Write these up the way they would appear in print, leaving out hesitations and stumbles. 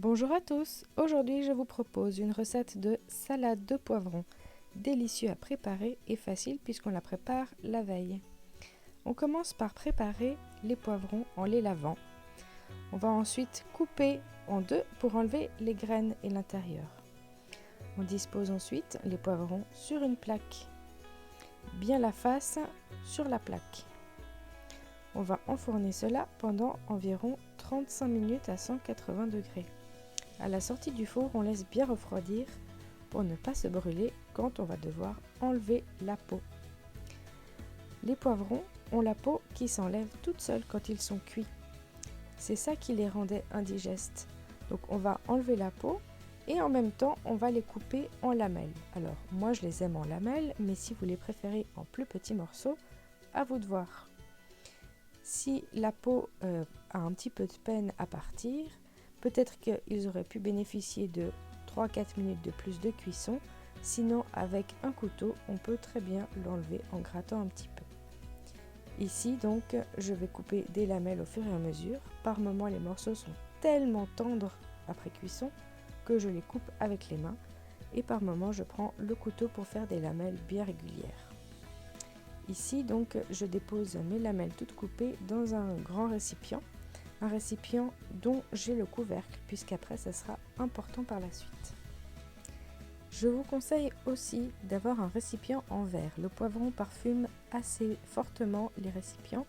Bonjour à tous, aujourd'hui je vous propose une recette de salade de poivrons, délicieux à préparer et facile puisqu'on la prépare la veille. On commence par préparer les poivrons en les lavant. On va ensuite couper en deux pour enlever les graines et l'intérieur. On dispose ensuite les poivrons sur une plaque, bien la face sur la plaque. On va enfourner cela pendant environ 35 minutes à 180 degrés. À la sortie du four, on laisse bien refroidir pour ne pas se brûler quand on va devoir enlever la peau. Les poivrons ont la peau qui s'enlève toute seule quand ils sont cuits. C'est ça qui les rendait indigestes. Donc on va enlever la peau et en même temps on va les couper en lamelles. Alors moi je les aime en lamelles, mais si vous les préférez en plus petits morceaux, à vous de voir. Si la peau a un petit peu de peine à partir, peut-être qu'ils auraient pu bénéficier de 3-4 minutes de plus de cuisson, sinon avec un couteau, on peut très bien l'enlever en grattant un petit peu. Ici donc, je vais couper des lamelles au fur et à mesure. Par moments, les morceaux sont tellement tendres après cuisson que je les coupe avec les mains et par moments, je prends le couteau pour faire des lamelles bien régulières. Ici donc, je dépose mes lamelles toutes coupées dans un grand récipient. Un récipient dont j'ai le couvercle, puisqu'après ça sera important par la suite. Je vous conseille aussi d'avoir un récipient en verre. Le poivron parfume assez fortement les récipients,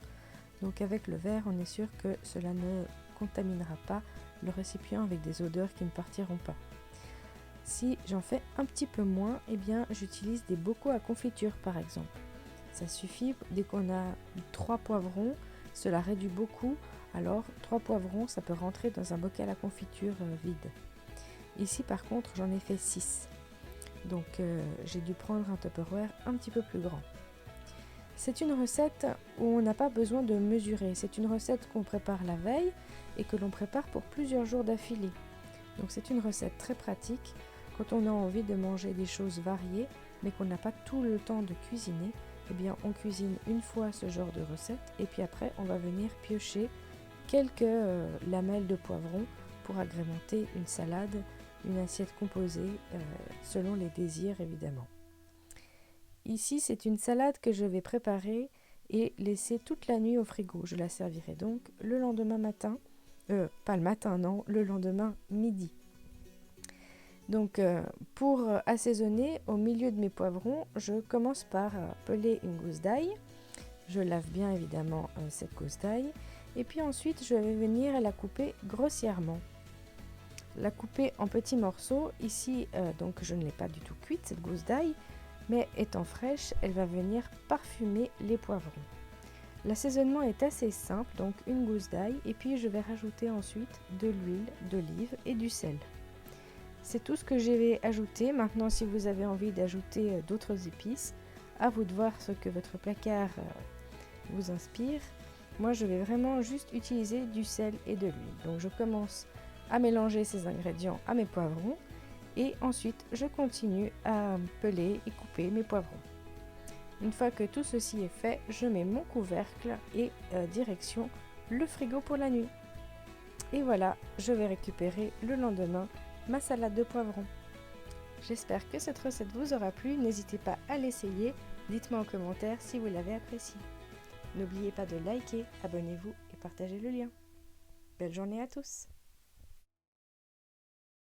donc avec le verre on est sûr que cela ne contaminera pas le récipient avec des odeurs qui ne partiront pas. Si j'en fais un petit peu moins, eh bien j'utilise des bocaux à confiture par exemple. Ça suffit, dès qu'on a 3 poivrons, cela réduit beaucoup. Alors 3 poivrons, ça peut rentrer dans un bocal à confiture vide. Ici par contre, j'en ai fait 6. Donc j'ai dû prendre un Tupperware un petit peu plus grand. C'est une recette où on n'a pas besoin de mesurer. C'est une recette qu'on prépare la veille et que l'on prépare pour plusieurs jours d'affilée. Donc c'est une recette très pratique quand on a envie de manger des choses variées mais qu'on n'a pas tout le temps de cuisiner. Eh bien on cuisine une fois ce genre de recette et puis après on va venir piocher quelques lamelles de poivron pour agrémenter une salade, une assiette composée selon les désirs évidemment. Ici c'est une salade que je vais préparer et laisser toute la nuit au frigo. Je la servirai donc le lendemain matin, pas le matin non, le lendemain midi. Donc pour assaisonner, au milieu de mes poivrons, je commence par peler une gousse d'ail. Je lave bien évidemment cette gousse d'ail. Et puis ensuite, je vais venir la couper grossièrement. La couper en petits morceaux. Ici, donc je ne l'ai pas du tout cuite, cette gousse d'ail. Mais étant fraîche, elle va venir parfumer les poivrons. L'assaisonnement est assez simple, donc une gousse d'ail. Et puis je vais rajouter ensuite de l'huile d'olive et du sel. C'est tout ce que je vais ajouter. Maintenant, si vous avez envie d'ajouter d'autres épices, à vous de voir ce que votre placard vous inspire. Moi, je vais vraiment juste utiliser du sel et de l'huile. Donc, je commence à mélanger ces ingrédients à mes poivrons et ensuite, je continue à peler et couper mes poivrons. Une fois que tout ceci est fait, je mets mon couvercle et direction le frigo pour la nuit. Et voilà, je vais récupérer le lendemain ma salade de poivrons. J'espère que cette recette vous aura plu. N'hésitez pas à l'essayer. Dites-moi en commentaire si vous l'avez appréciée. N'oubliez pas de liker, abonnez-vous et partagez le lien. Belle journée à tous!